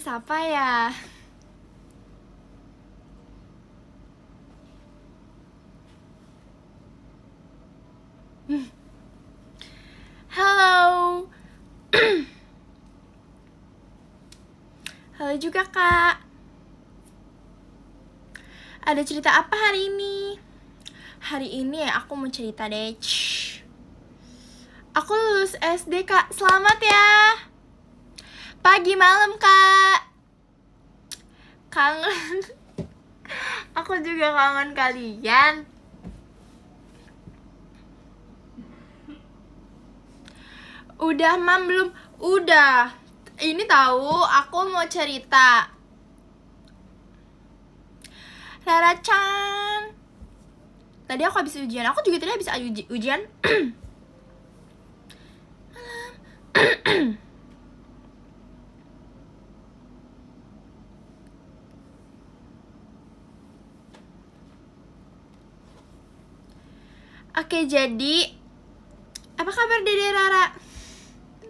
Siapa ya? Halo. Halo juga kak. Ada cerita apa hari ini? Hari ini aku mau cerita deh. Aku lulus SD kak. Selamat ya. Pagi malam kak. Kangen. Aku juga kangen kalian. Udah mam belum? Udah. Ini tahu aku mau cerita. Rara-chan. Tadi aku habis ujian. Aku juga tadi habis ujian. Oke, jadi apa kabar Dede Rara?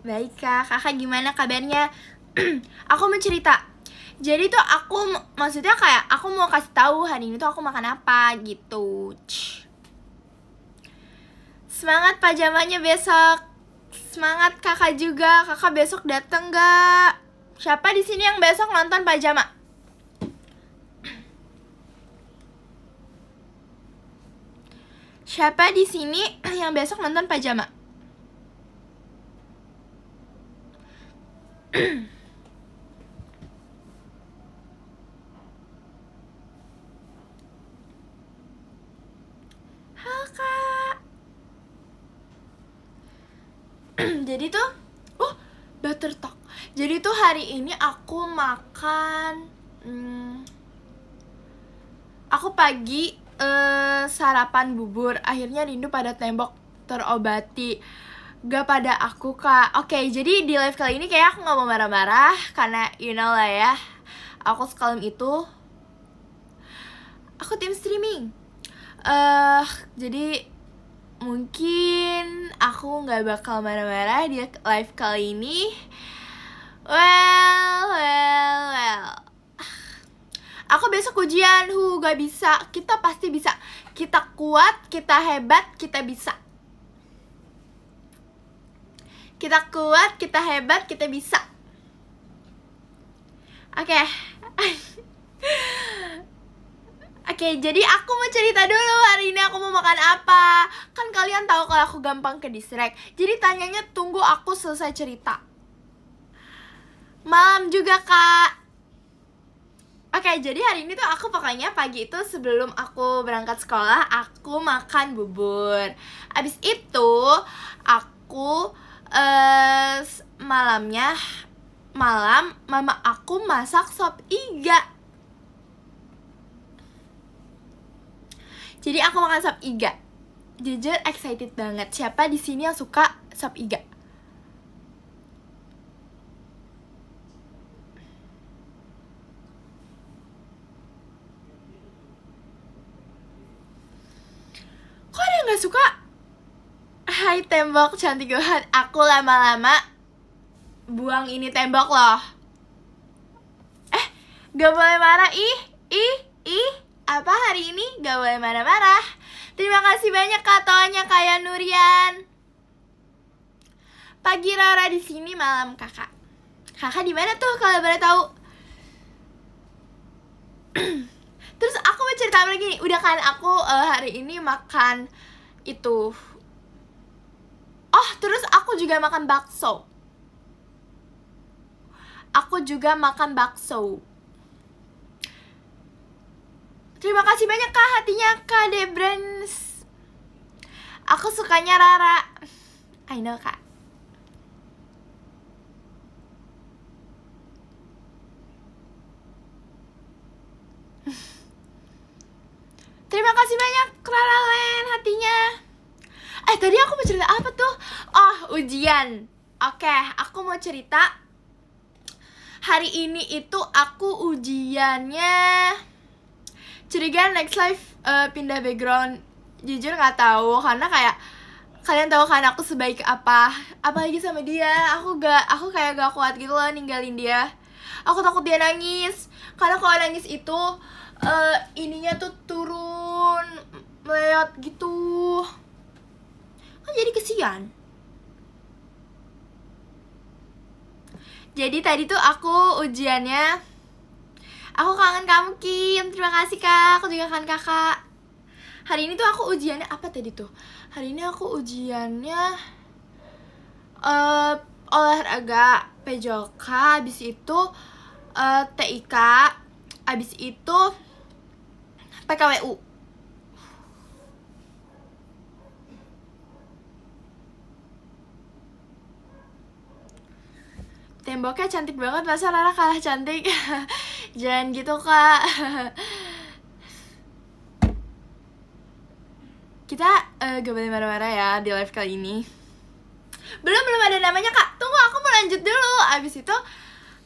Baik kak, kakak gimana kabarnya? Aku mau cerita. Jadi tuh aku maksudnya kayak aku mau kasih tahu hari ini tuh aku makan apa gitu. Semangat pajamannya besok. Semangat kakak juga. Kakak besok dateng gak? Siapa di sini yang besok nonton pajama? Siapa di sini yang besok nonton pajama? Halo kak. Jadi tuh butter talk. Jadi tuh hari ini aku makan aku pagi sarapan bubur. Akhirnya rindu pada tembok terobati. Gak pada aku kak. Oke, jadi di live kali ini kayak aku gak mau marah-marah. Karena you know lah ya, aku sekalem itu. Aku tim streaming. Jadi mungkin aku gak bakal marah-marah di live kali ini. Well. Aku besok ujian, gak bisa. Kita pasti bisa. Kita kuat, kita hebat, kita bisa. Kita kuat, kita hebat, kita bisa. Oke. Oke, jadi aku mau cerita dulu hari ini aku mau makan apa. Kan kalian tahu kalau aku gampang ke distract. Jadi tanyanya tunggu aku selesai cerita. Malam juga kak. Oke, jadi hari ini tuh aku pokoknya pagi itu sebelum aku berangkat sekolah aku makan bubur. Abis itu aku malam mama aku masak sop iga. Jadi aku makan sop iga. Jujur excited banget. Siapa di sini yang suka sop iga? Kok ada yang gak suka? Hai tembok cantik banget. Aku lama-lama buang ini tembok loh. Gak boleh marah. Apa hari ini gak boleh marah-marah. Terima kasih banyak kak Toanya kayak Nurian. Pagi Rara di sini, malam kakak. Kakak di mana tuh kalau boleh tahu? Terus aku mau cerita apa lagi nih? Udah kan aku hari ini makan itu. Oh, terus aku juga makan bakso. Terima kasih banyak kak hatinya kak Debrans. Aku sukanya Rara. I know kak. Terima kasih banyak Rara Len hatinya. Tadi aku mau cerita apa tuh? Oh, ujian. Oke, aku mau cerita. Hari ini itu aku ujiannya. Curiga next live pindah background. Jujur gak tahu karena kayak kalian tahu kan aku sebaik apa apalagi sama dia. Aku kayak gak kuat gitu loh ninggalin dia. Aku takut dia nangis, karena kalau nangis itu ininya tuh turun meleot gitu, kan jadi kesian. Jadi tadi tuh aku ujiannya, aku kangen kamu Kim, terima kasih kak, aku juga kangen kakak. Hari ini tuh aku ujiannya apa tadi tuh? Hari ini aku ujiannya olahraga, PJOK, habis itu TIK, habis itu PKWU. Temboknya cantik banget, masa Rara kalah cantik? Jangan gitu kak. Kita gak boleh marah-marah ya di live kali ini. Belum ada namanya kak, tunggu aku mau lanjut dulu. Abis itu,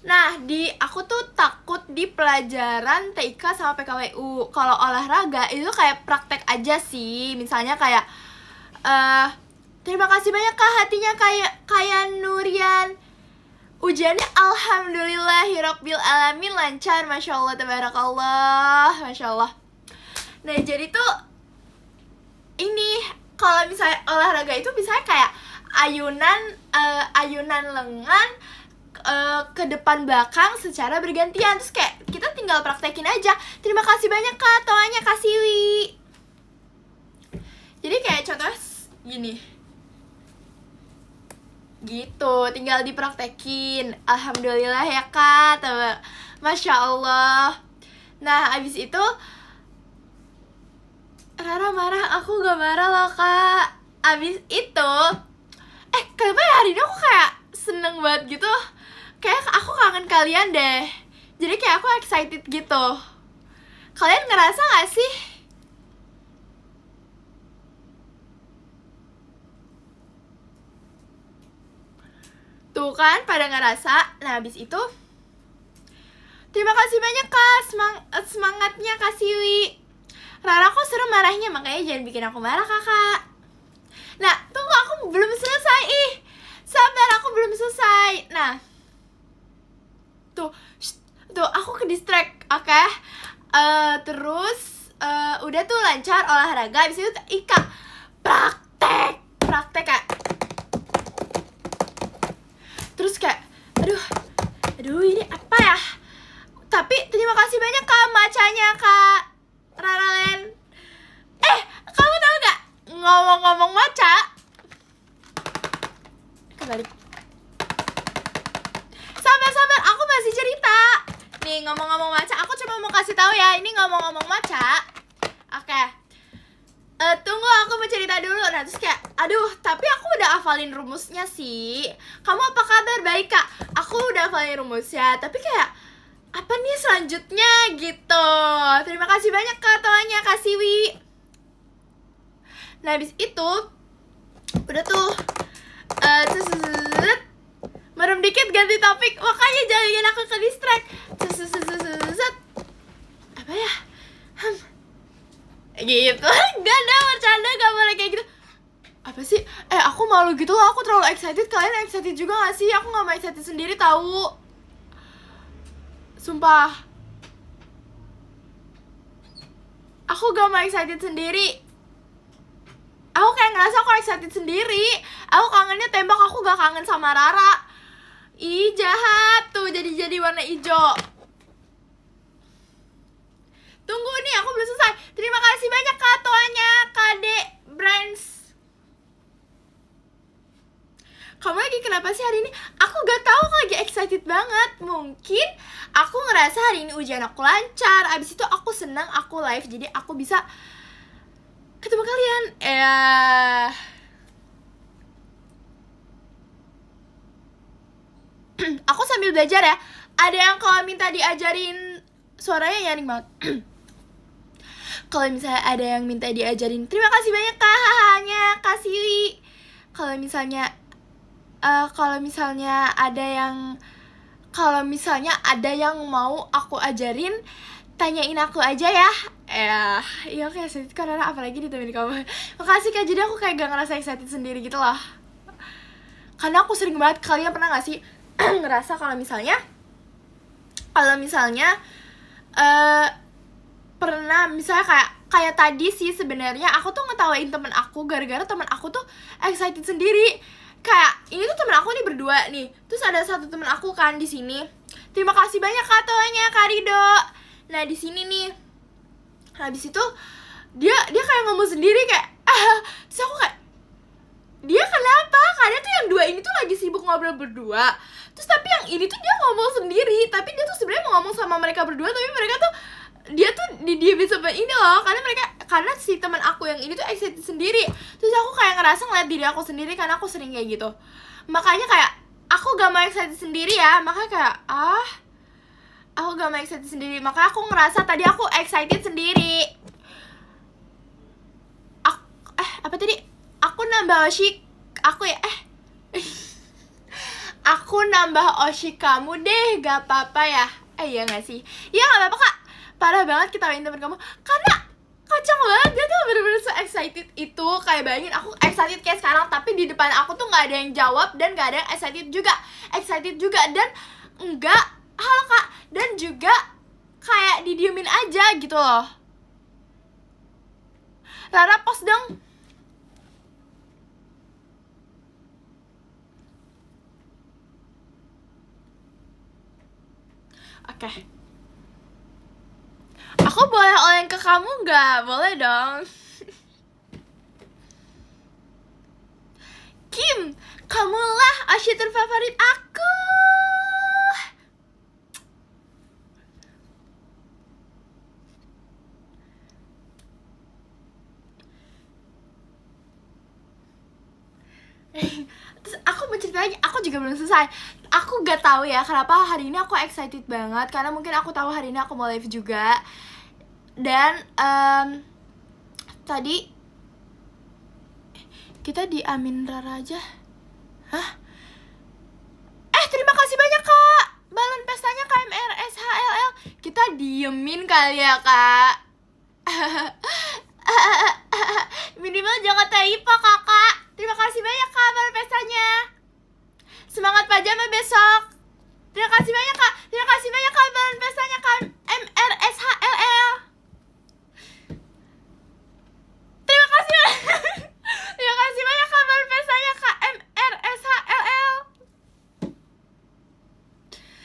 nah aku tuh takut di pelajaran TIK sama PKWU. Kalau olahraga itu kayak praktek aja sih. Misalnya kayak terima kasih banyak kak hatinya kayak Nurian. Ujiannya alhamdulillahirabbil alamin lancar, masya Allah, tabarakallah, masya Allah. Nah jadi tuh ini kalau misalnya olahraga itu misalnya kayak ayunan lengan ke depan belakang secara bergantian, terus kayak kita tinggal praktekin aja. Terima kasih banyak kak toanya Kak Siwi. Jadi kayak contohnya gini gitu, tinggal dipraktekin. Alhamdulillah ya kak, masya Allah. Nah abis itu Rara marah, aku gak marah loh kak. Abis itu kenapa ya hari ini aku kayak seneng banget gitu. Kayak aku kangen kalian deh. Jadi kayak aku excited gitu. Kalian ngerasa gak sih? Tuh kan, pada ngerasa. Nah abis itu terima kasih banyak kak semangatnya Kak Siwi. Rara kok seru marahnya, makanya jangan bikin aku marah kakak. Nah tunggu, aku belum selesai. Sabar, aku belum selesai. Nah tuh aku ke distract, oke? Terus udah tuh lancar olahraga. Abis itu Ika praktek kayak, terus kayak aduh ini apa ya. Tapi terima kasih banyak kak macanya kak Raralen. Kamu tahu gak, ngomong-ngomong maca, kembali. Sabar, aku masih cerita. Nih ngomong-ngomong maca, aku cuma mau kasih tahu ya, ini ngomong-ngomong maca. Oke. Tunggu, aku mau cerita dulu. Nah terus kayak, aduh, tapi aku udah hafalin rumusnya sih. Kamu apa kabar? Baik kak, aku udah hafalin rumusnya. Tapi kayak, apa nih selanjutnya gitu. Terima kasih banyak kak toanya Kak Siwi. Nah habis itu udah tuh merem dikit ganti topik, makanya jangan bikin aku ke distract. Apa ya? Gitu. Gak ada bercanda, gak boleh kayak gitu. Apa sih? Aku malu gitu loh, aku terlalu excited. Kalian excited juga gak sih? Aku gak mau excited sendiri tahu. Sumpah, aku gak mau excited sendiri. Aku kayak ngerasa aku excited sendiri. Aku kangennya tembak, aku gak kangen sama Rara. Ih jahat, tuh jadi warna hijau. Tunggu nih, aku belum selesai. Terima kasih banyak kak toanya Kade Brands. Kamu lagi kenapa sih hari ini? Aku gak tahu, aku lagi excited banget. Mungkin aku ngerasa hari ini ujian aku lancar. Abis itu aku senang aku live, jadi aku bisa ketemu kalian. Aku sambil belajar ya. Ada yang kalau minta diajarin, suaranya nyaring banget. Kalau misalnya ada yang minta diajarin, terima kasih banyak kak hahanya Kak Siwi. Kalau misalnya ada yang mau aku ajarin, tanyain aku aja ya. Iya kayak excited karena apalagi ditemenin kamu. Makasih kak, jadi aku kayak gak ngerasa excited sendiri gitu loh. Karena aku sering banget, kalian pernah gak sih ngerasa kalau misalnya kalau misalnya pernah misalnya kayak tadi sih sebenarnya aku tuh ngetawain temen aku gara-gara temen aku tuh excited sendiri. Kayak ini tuh temen aku nih berdua nih, terus ada satu temen aku kan di sini. Terima kasih banyak Kak Toanya, Kak Rido. Nah di sini nih, habis itu dia kayak ngomong sendiri kayak terus aku kayak, dia kenapa? Karena tuh yang dua ini tuh lagi sibuk ngobrol berdua. Terus tapi yang ini tuh dia ngomong sendiri, tapi dia tuh sebenarnya mau ngomong sama mereka berdua, tapi mereka tuh dia tuh didiemin sama ini loh, karena si teman aku yang ini tuh excited sendiri. Terus aku kayak ngerasa ngeliat diri aku sendiri karena aku sering kayak gitu. Makanya kayak aku gak mau excited sendiri ya, makanya kayak aku gak mau excited sendiri. Makanya aku ngerasa tadi aku excited sendiri. Apa tadi? Aku nambah oshik aku ya aku nambah oshik kamu deh, gak apa-apa ya. Iya gak sih? Iya gak apa-apa Kak. Parah banget ketawain temen kamu karena kacang banget, dia tuh bener-bener se-excited itu. Kayak bayangin aku excited kayak sekarang, tapi di depan aku tuh gak ada yang jawab dan gak ada yang excited juga dan enggak halo Kak, dan juga kayak didiemin aja gitu loh. Rara post dong. Oke. Aku boleh oleng ke kamu nggak? Boleh dong. Kim, kamulah oshi terfavorit aku. Terus aku mau cerita lagi, aku juga belum selesai. Aku gak tahu ya kenapa hari ini aku excited banget, karena mungkin aku tahu hari ini aku mau live juga. Dan tadi kita di Amin Rara aja. Hah? Terima kasih banyak Kak, balon pestanya KMRSHLL. Kita diemin kali ya Kak. Minimal jangan typo Kakak. Terima kasih banyak Kak balon pestanya. Semangat pajama besok. Terima kasih banyak Kak. Terima kasih banyak Kak balon pestanya KMRSHLL. Terima kasih. Terima kasih banyak Kak balon pestanya KMRSHLL.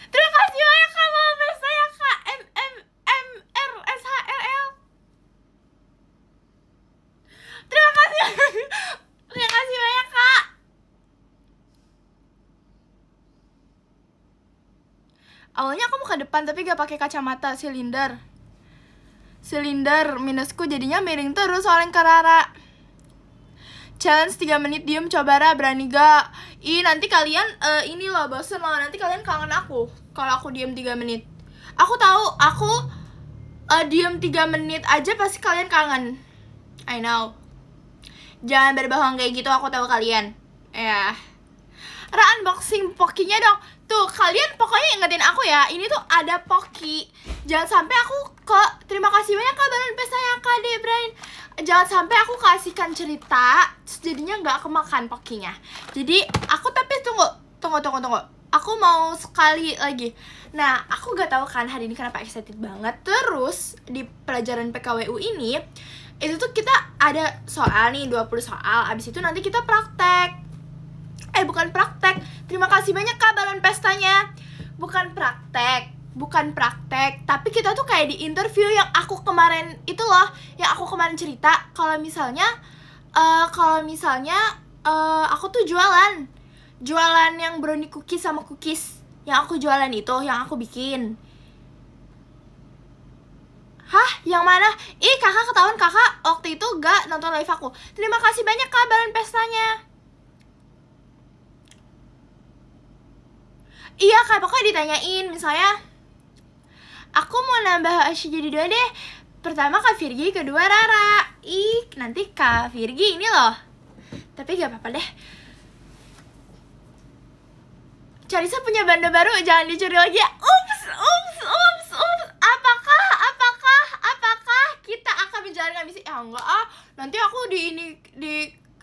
Terima kasih banyak Kak balon pestanya KMMRSHLL. Terima kasih. Terima kasih banyak Kak. Awalnya aku mau ke depan tapi gak pakai kacamata silinder minusku jadinya miring terus soalnya ke Rara. Challenge 3 menit diem, coba Ra, berani gak? Nanti kalian ini loh bosen loh, nanti kalian kangen aku kalau aku diem 3 menit. Aku tahu, aku diem 3 menit aja pasti kalian kangen. I know. Jangan berbohong kayak gitu, aku tahu kalian. Ya. Ra, unboxing Pokinya dong. Tuh, kalian pokoknya ingetin aku ya, ini tuh ada Poki. Jangan sampai aku terima kasih banyak Kak balon pestanya Kak Debrain. Jangan sampai aku kasihkan cerita terus jadinya gak kemakan Pokinya. Jadi, aku tapi tunggu. Aku mau sekali lagi. Nah, aku gak tahu kan hari ini kenapa excited banget. Terus, di pelajaran PKWU ini, itu tuh kita ada soal nih, 20 soal. Abis itu nanti kita praktek. Bukan praktek. Terima kasih banyak Kak balon pestanya. Bukan praktek, tapi kita tuh kayak di interview yang aku kemarin itu loh, yang aku kemarin cerita kalau misalnya aku tuh jualan yang brownie cookies sama cookies yang aku jualan itu, yang aku bikin. Hah? Yang mana? Kakak ketahuan kakak waktu itu gak nonton live aku. Terima kasih banyak Kak balon pestanya. Iya Kak, pokoknya ditanyain misalnya aku mau nambah oshi jadi 2 deh. Pertama Kak Virgi, kedua Rara. Nanti Kak Virgi ini loh. Tapi gak apa-apa deh. Carissa punya bando baru, jangan dicuri lagi ya. Ups. Apakah kita akan menjalankan misi? Enggak nanti aku di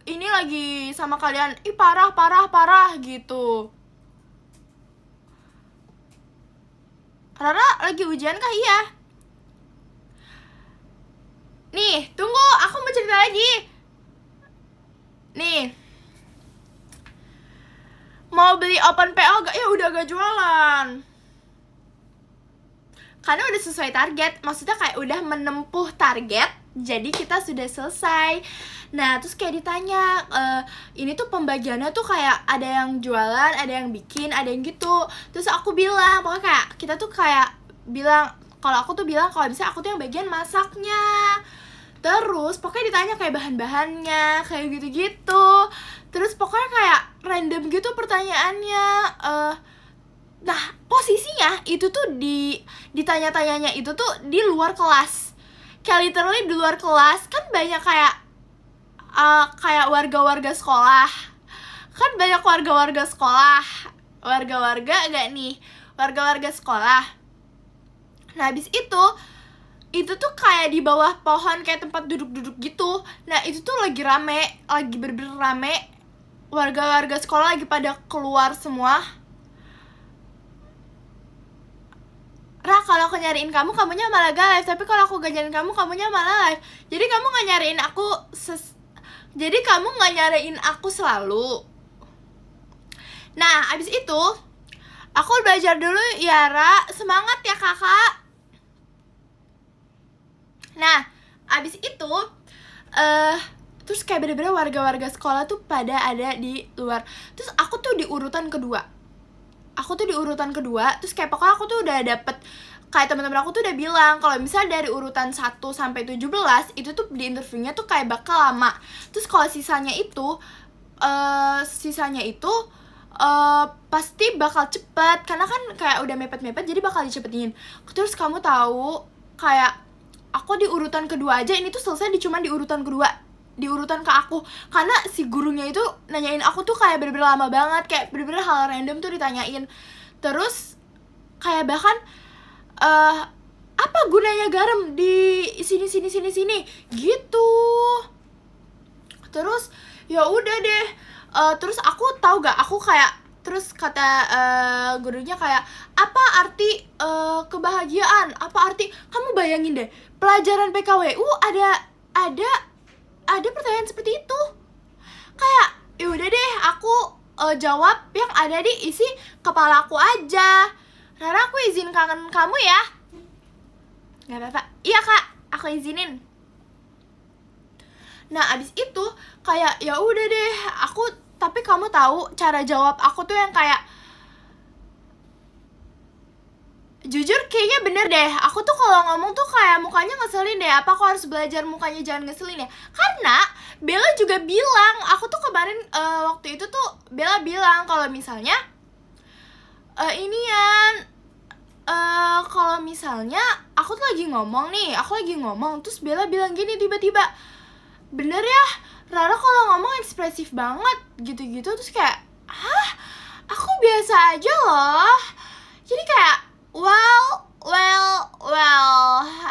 ini lagi sama kalian. Parah gitu. Rara lagi ujian kah? Iya. Nih, tunggu, aku mau cerita lagi. Nih, mau beli open PO gak? Ya udah gak jualan. Karena udah sesuai target, maksudnya kayak udah menempuh target, jadi kita sudah selesai. Nah, terus kayak ditanya, ini tuh pembagiannya tuh kayak ada yang jualan, ada yang bikin, ada yang gitu. Terus aku bilang, pokoknya kayak kita tuh kayak bilang, kalau aku tuh bilang kalau misalnya aku tuh yang bagian masaknya. Terus pokoknya ditanya kayak bahan-bahannya, kayak gitu-gitu. Terus pokoknya kayak random gitu pertanyaannya. Nah, posisinya itu tuh ditanya-tanyanya itu tuh di luar kelas. Kayak literally di luar kelas. Kan banyak kayak warga-warga sekolah. Kan banyak warga-warga sekolah. Warga-warga gak nih? Warga-warga sekolah. Nah, habis itu tuh kayak di bawah pohon kayak tempat duduk-duduk gitu. Nah, itu tuh lagi rame, lagi bener-bener rame. Warga-warga sekolah lagi pada keluar semua. Ra, kalau aku nyariin kamu, kamunya malah gak live. Tapi kalau aku gak nyariin kamu, kamunya malah live. Jadi kamu gak nyariin aku Jadi kamu gak nyariin aku selalu. Nah, abis itu aku belajar dulu ya, Ra. Semangat ya, kakak. Nah, abis itu terus kayak bener-bener warga-warga sekolah tuh pada ada di luar. Terus aku tuh di urutan kedua. Terus kayak pokoknya aku tuh udah dapet, kayak teman-teman aku tuh udah bilang kalau misalnya dari urutan 1 sampai 17 itu tuh di interviewnya tuh kayak bakal lama. Terus kalau sisanya itu pasti bakal cepet, karena kan kayak udah mepet-mepet jadi bakal dicepetin. Terus kamu tahu kayak aku di urutan kedua aja, ini tuh selesai cuma di urutan kedua, di urutan ke aku. Karena si gurunya itu nanyain aku tuh kayak bener-bener lama banget, kayak bener-bener hal random tuh ditanyain. Terus kayak bahkan apa gunanya garam di sini gitu. Terus ya udah deh, terus aku tahu gak, aku kayak terus kata gurunya kayak, apa arti kebahagiaan, apa arti, kamu bayangin deh pelajaran PKWU ada pertanyaan seperti itu. Kayak ya udah deh, aku jawab yang ada di isi kepala aku aja. Rara, aku izin kangen kamu ya. Gak apa-apa. Iya kak, aku izinin. Nah, abis itu kayak ya udah deh, tapi kamu tahu cara jawab aku tuh yang kayak, jujur kayaknya bener deh, aku tuh kalau ngomong tuh kayak mukanya ngeselin deh. Apa aku harus belajar mukanya jangan ngeselin ya? Karena Bella juga bilang, aku tuh kemarin waktu itu tuh Bella bilang kalau misalnya kalau misalnya aku tuh lagi ngomong nih, terus Bella bilang gini tiba-tiba, bener ya, Rara kalau ngomong ekspresif banget gitu-gitu. Terus kayak, hah? Aku biasa aja loh. Jadi kayak, well,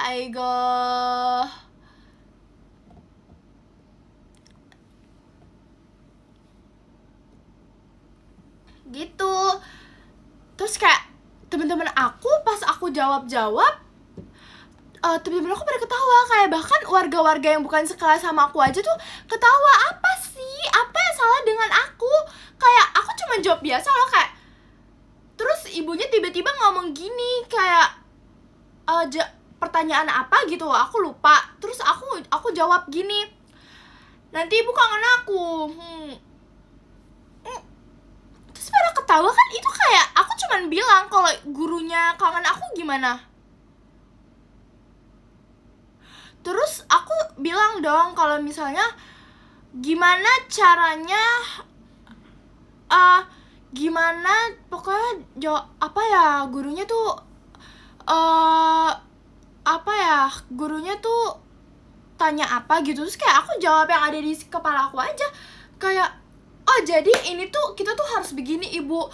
I go. Gitu. Terus kayak teman-teman aku pas aku jawab temen-temen aku pada ketawa. Kayak bahkan warga-warga yang bukan sekelas sama aku aja tuh ketawa. Apa sih? Apa yang salah dengan aku? Kayak aku cuma jawab biasa loh, kayak. Terus ibunya tiba-tiba ngomong gini, kayak pertanyaan apa gitu, aku lupa. Terus aku jawab gini, nanti ibu kangen aku. Terus pada ketawa kan. Itu kayak aku cuman bilang kalau gurunya kangen aku gimana. Terus aku bilang dong kalau misalnya gimana caranya, pokoknya gurunya tuh tanya apa gitu. Terus kayak aku jawab yang ada di kepala aku aja, kayak, oh jadi ini tuh kita tuh harus begini ibu.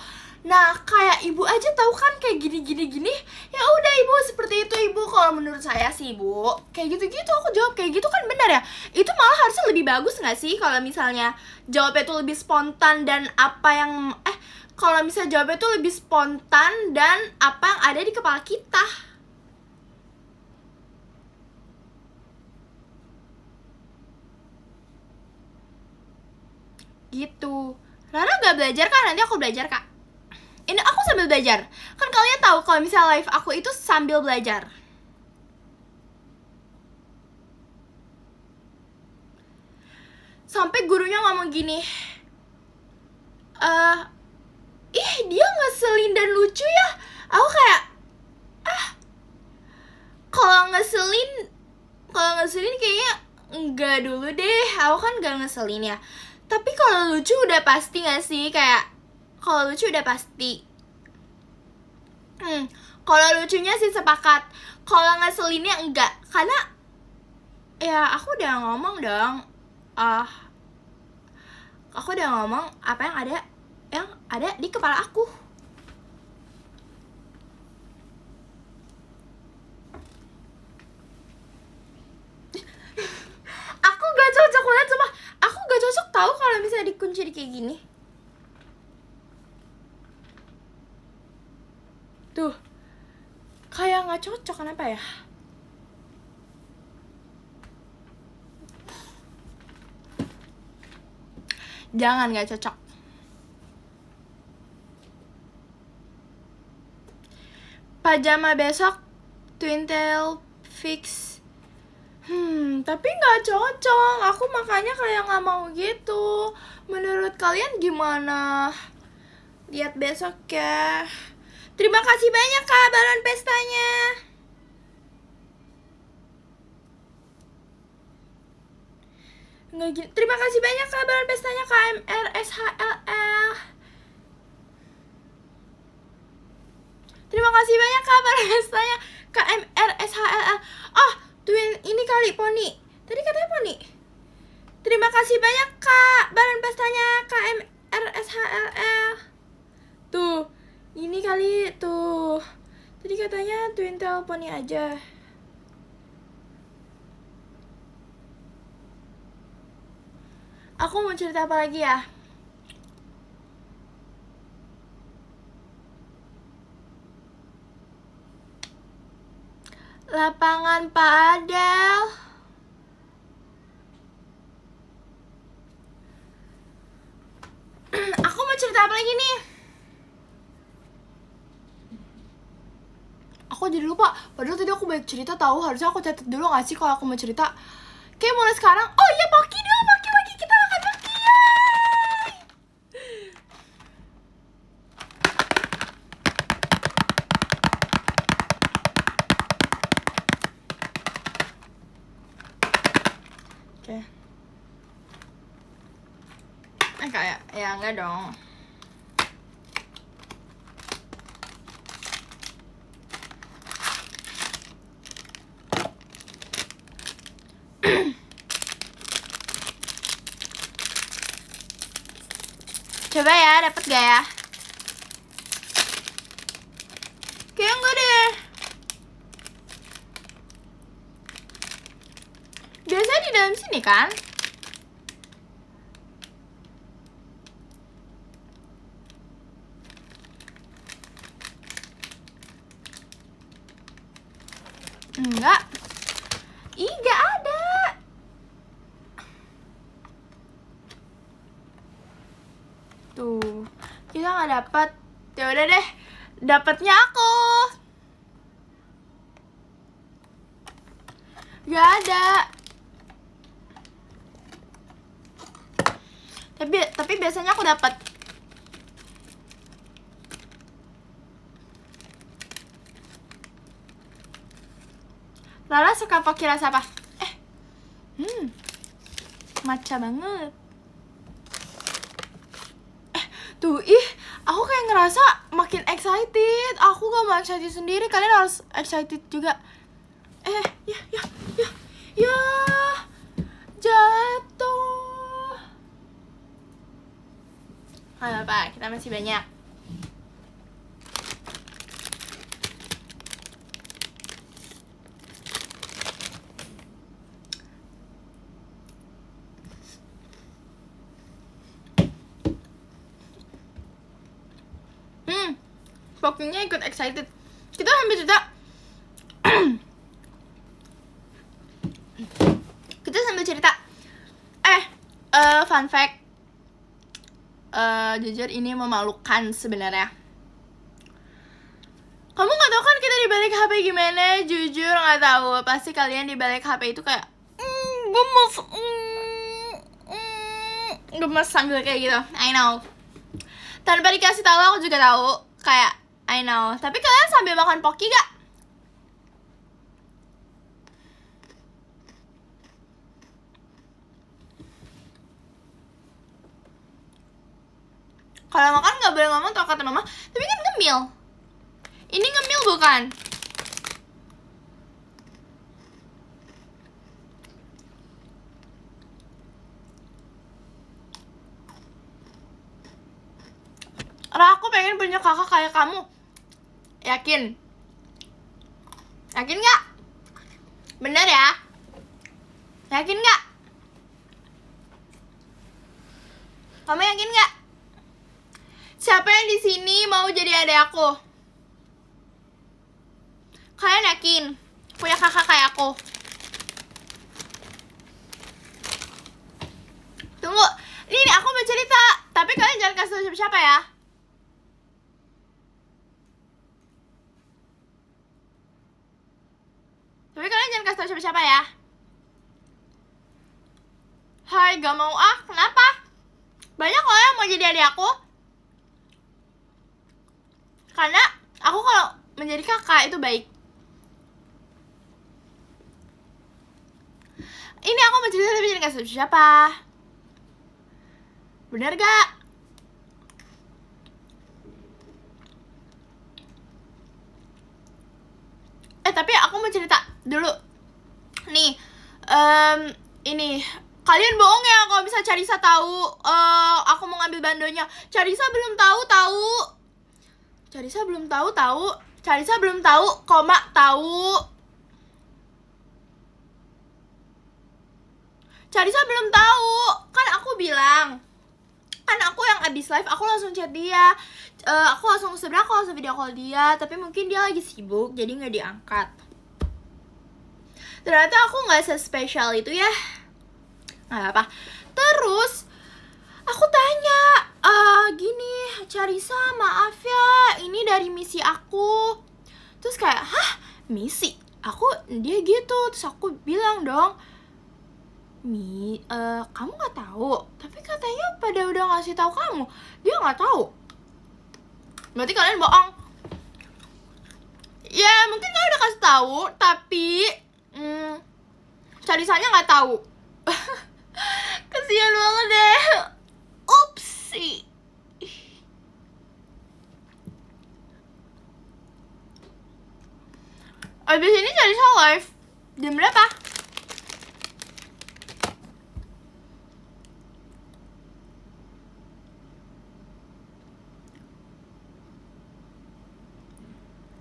Nah kayak ibu aja tahu kan kayak gini. Ya udah ibu seperti itu ibu. Kalau kalau menurut saya sih Bu, kayak gitu-gitu aku jawab kayak gitu kan benar ya. Itu malah harusnya lebih bagus nggak sih kalau misalnya jawabnya tuh lebih spontan dan apa yang kalau misalnya jawabnya tuh lebih spontan dan apa yang ada di kepala kita. Gitu. Rara gak belajar kan? Nanti aku belajar kak. Ini aku sambil belajar. Kan kalian tahu kalau misalnya live aku itu sambil belajar. Sampai gurunya ngomong gini, ih dia ngeselin dan lucu ya. Aku kayak, kalau ngeselin kayaknya enggak dulu deh. Aku kan gak ngeselin ya. Tapi kalau lucu udah pasti gak sih? Kayak kalau lucu udah pasti. Kalau lucunya sih sepakat. Kalau ngeselinnya enggak. Karena ya aku udah ngomong dong. Aku udah ngomong apa yang ada di kepala aku. Aku gak cocok banget sama. Aku gak cocok tahu kalau misalnya dikunci di kayak gini. Tuh, kayak nggak cocok, kenapa ya? Jangan, nggak cocok. Pajama besok Twintail fix. Tapi nggak cocok. Aku makanya kayak nggak mau gitu. Menurut kalian gimana? Lihat besok ya. Terima kasih banyak kak balon pestanya. Nggak gini. Terima kasih banyak kak balon pestanya KMRSHLL. Terima kasih banyak kak balon pestanya KMRSHLL. Oh, twin ini kali poni. Tadi katanya poni. Terima kasih banyak kak balon pestanya KMRSHLL. Tuh, ini kali tuh. Tadi katanya Twintail poni aja. Aku mau cerita apa lagi ya? Lapangan padel. Aku mau cerita apa lagi nih? Aku jadi lupa. Padahal tadi aku banyak cerita tahu. Harusnya aku catat dulu gak sih kalau aku mau cerita. Kayak mulai sekarang. Oh iya, Poki dong, Poki kita makan Poki. Oke. Kayak ya enggak dong. Coba ya, dapet gak ya? Kayaknya enggak deh. Biasanya di dalam sini kan? Enggak. Ih, gak ada. Tuh, kita nggak dapat. Ya udah deh, dapatnya aku. Gak ada. Tapi biasanya aku dapat. Lala suka Poki rasa apa? Matcha banget. Tuh, aku kayak ngerasa makin excited. Aku gak mau excited sendiri, kalian harus excited juga. Ya, jatuh. Gak apa-apa, kita masih banyak. Pokinya ikut excited. Kita sambil cerita kita sambil cerita fun fact, jujur ini memalukan sebenarnya. Kamu nggak tahu kan kita di balik HP gimana? Jujur nggak tahu. Pasti kalian di balik HP itu kayak gemes sambil kayak gitu. I know. Tanpa dikasih tahu aku juga tahu. Kayak I know. Tapi kalian sambil makan Poki gak? Kalau makan nggak boleh ngomong tau kata mama. Tapi kan ngemil. Ini ngemil bukan? Ra, aku pengen punya kakak kayak kamu. Yakin? Yakin nggak? Bener ya? Yakin nggak? Kamu yakin nggak? Siapa yang di sini mau jadi adik aku? Kalian yakin punya kakak kayak aku? Tunggu, ini aku mau cerita. Tapi kalian jangan kasih tau siapa-siapa ya. Tapi kalian jangan kasih tau siapa-siapa ya. Hai, gak mau ah, kenapa? Banyak loh yang mau jadi adik aku. Karena aku kalau menjadi kakak itu baik. Ini aku mau cerita tapi jangan kasih tau siapa. Bener gak? Tapi aku mau cerita dulu. Nih, ini kalian bohong ya kalau bisa Carissa tahu aku mau ngambil bandonya. Carissa belum tahu. Carissa belum tahu, koma tahu. Carissa belum tahu. Kan aku bilang. Kan aku yang abis live aku langsung chat dia. Sebenarnya aku langsung video call dia, tapi mungkin dia lagi sibuk jadi nggak diangkat. Ternyata aku nggak sespesial itu ya. Nggak apa. Terus aku tanya, gini, Carissa maaf ya, ini dari misi aku. Terus kayak, hah, misi? Dia gitu. Terus aku bilang dong, kamu nggak tahu? Tapi katanya pada udah ngasih tahu kamu. Dia nggak tahu. Berarti kalian bohong. Ya mungkin kalian udah kasih tahu, tapi Carissanya nggak tahu. Kasian banget deh. Upsi. Abis ini Carissa live jam berapa?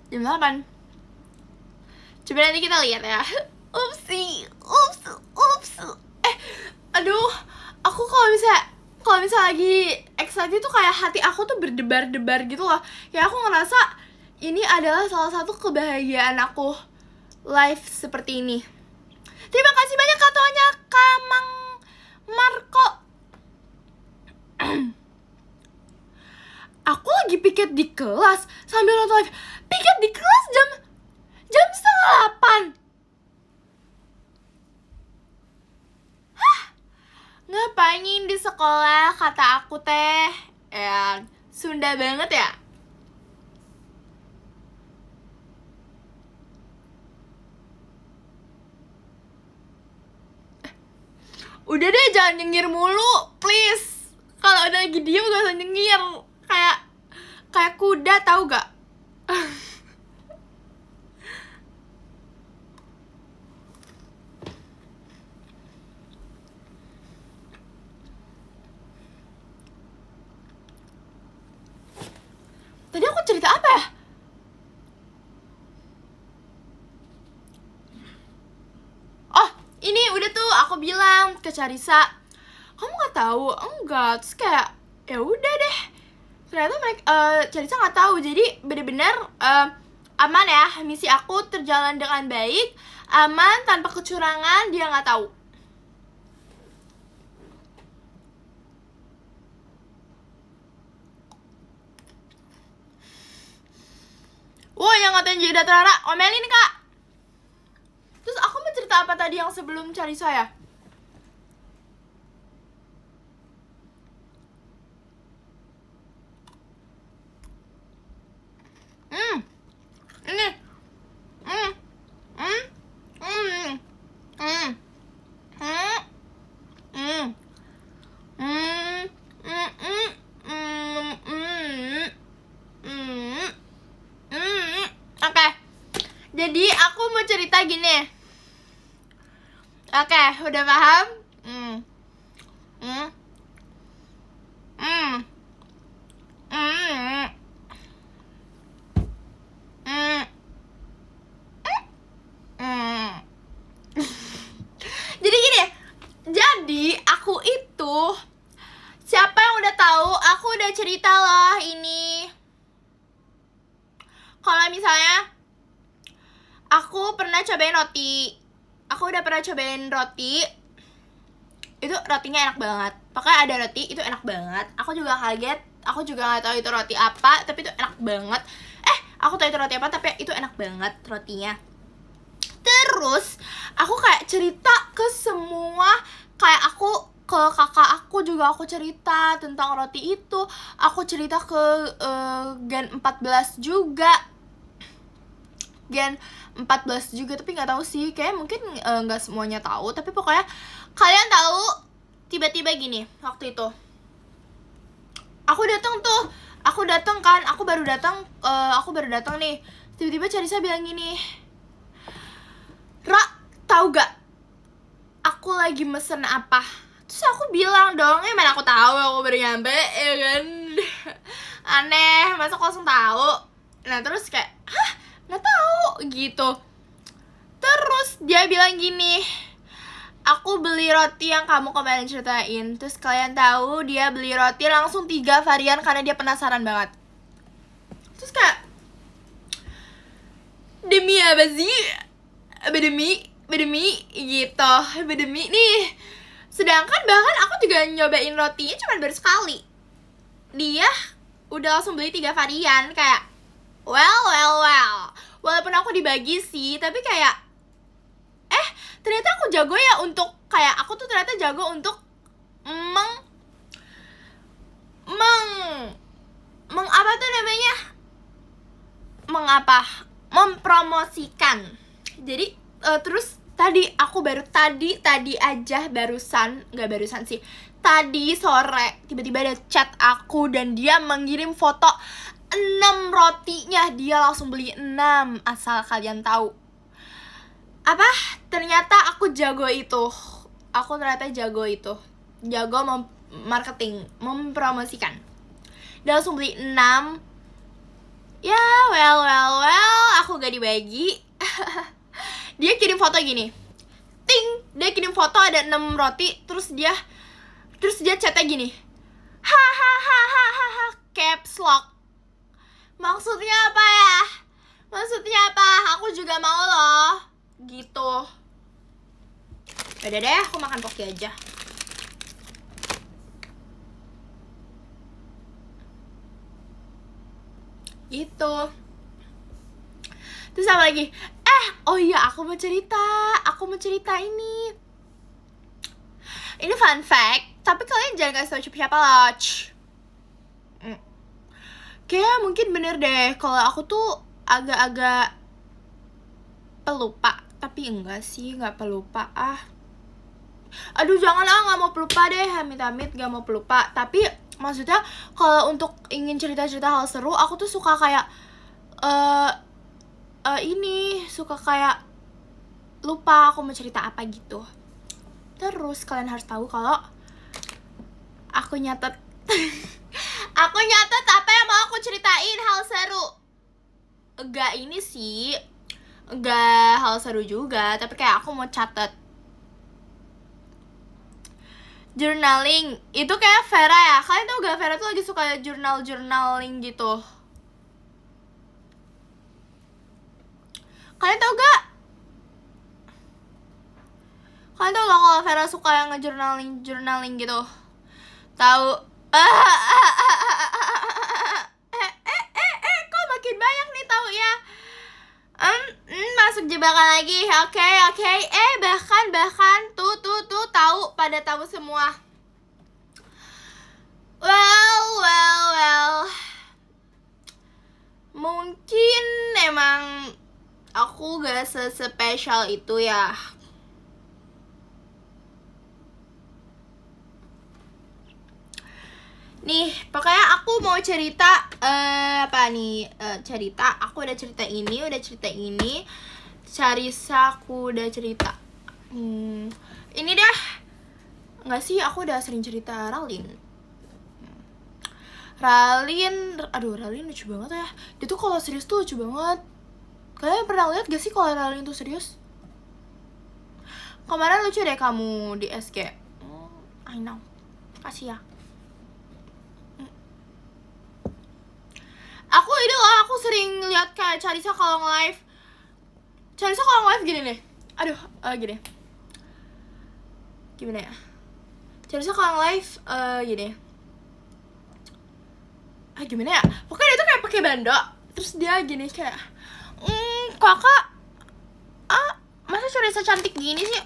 Jam 8. Coba nanti kita lihat ya. Upsi. Aduh, aku kalau bisa lagi excited tuh kayak hati aku tuh berdebar-debar gitu loh. Ya aku ngerasa ini adalah salah satu kebahagiaan aku live seperti ini. Terima kasih banyak katonya Kamang Marco. Aku lagi piket di kelas sambil nonton live. Piket di kelas jam 7:30. Hah? Ngapain di sekolah kata aku teh? Ya, Sunda banget ya. Udah deh, jangan nyengir mulu, please. Kalau udah lagi diem gak usah nyengir. Kayak kuda, tahu gak? Tadi aku cerita apa ya? Oh, ini udah tuh aku bilang ke Carissa, kamu nggak tahu? Enggak. Terus kayak ya udah deh. ternyata mereka Charissa nggak tahu. Jadi bener-bener aman ya, misi aku terjalan dengan baik, aman tanpa kecurangan, dia nggak tahu. Wah, yang ngatain jadi Rara, omelin kak. Terus aku mau cerita apa tadi yang sebelum Charissa ya? Ini. Oke. Jadi aku mau cerita gini. Oke, udah paham? Jadi gini, jadi aku itu, siapa yang udah tahu, aku udah cerita lah ini. Kalau misalnya aku pernah cobain roti, aku udah pernah cobain roti, itu rotinya enak banget. Pokoknya ada roti itu enak banget. Aku juga kaget, aku juga nggak tahu itu roti apa, tapi itu enak banget. Aku tahu itu roti apa, tapi itu enak banget rotinya. Terus aku kayak cerita ke semua, kayak aku ke kakak aku juga aku cerita tentang roti itu. Aku cerita ke Gen 14 juga, Gen 14 juga, tapi nggak tahu sih, kayak mungkin nggak semuanya tahu. Tapi pokoknya kalian tahu, tiba-tiba gini waktu itu aku datang kan, aku baru datang nih. Tiba-tiba Charissa bilang gini, Ra, tahu gak aku lagi mesen apa? Terus aku bilang dong, mana aku tahu, aku baru nyampe, ya kan. Aneh, masa aku langsung tahu. Nah terus kayak, hah, nggak tahu gitu. Terus dia bilang gini, aku beli roti yang kamu kemarin ceritain. Terus kalian tahu dia beli roti langsung 3 varian karena dia penasaran banget. Terus kayak, demi apa sih? Bedemi gitu, bedemi nih. Sedangkan bahkan aku juga nyobain rotinya cuma baru sekali. Dia udah langsung beli 3 varian, kayak well. Walaupun aku dibagi sih, tapi kayak ternyata aku jago ya untuk, kayak aku tuh ternyata jago untuk apa tuh namanya? Mempromosikan. Jadi terus tadi sore tiba-tiba ada chat aku dan dia mengirim foto 6 rotinya. Dia langsung beli 6, asal kalian tahu. Ternyata aku jago itu. Jago marketing, mempromosikan. Dia langsung beli 6. Ya, well, aku gak dibagi. Dia kirim foto gini. Ting, dia kirim foto ada 6 roti, terus dia chatnya gini. Hahaha, caps lock. Maksudnya apa ya? Aku juga mau loh. Gitu. Udah deh, aku makan Pocky aja. Gitu. Terus apa lagi? Oh iya, aku mau cerita ini. Ini fun fact, tapi kalian jangan kasih tau siapa loh. Kayak mungkin bener deh kalau aku tuh agak-agak pelupa. Tapi enggak sih, gak pelupa. Aduh jangan gak mau pelupa deh, amit-amit gak mau pelupa. Tapi maksudnya kalau untuk ingin cerita-cerita hal seru, aku tuh suka kayak suka kayak lupa aku mau cerita apa gitu. Terus kalian harus tahu kalau aku nyatet apa yang mau aku ceritain hal seru. Enggak hal seru juga, tapi kayak aku mau catet. Journaling itu kayak Vera ya. Kalian tau gak Vera tuh lagi suka journaling gitu. Kalian tau gak? Kalian tau gak kalau Vera suka yang journaling gitu? Tahu? Kok makin banyak nih tahu ya? Masuk jebakan lagi. Oke. Bahkan tuh tahu, pada tahu semua. Well. Mungkin emang aku gak sespesial itu ya. Nih, pokoknya aku mau cerita cerita. Aku udah cerita ini. Charissa aku udah cerita. Ini dah. Enggak sih, aku udah sering cerita Ralin. Ralin lucu banget ya. Dia tuh kalau serius tuh lucu banget. Kalian pernah lihat gak sih kalau Ralin tuh serius? Kemarin lucu deh kamu di SG. I know. Kasih ya. Aku sering lihat kayak Charissa kalau nge-live. Charissa kalau nge-live gini nih. Gini. Gimana ya? Charissa kalau nge-live gini. Gimana ya? Pokoknya dia tuh kayak pakai bando. Terus dia gini kayak kakak, masa Charissa cantik gini sih?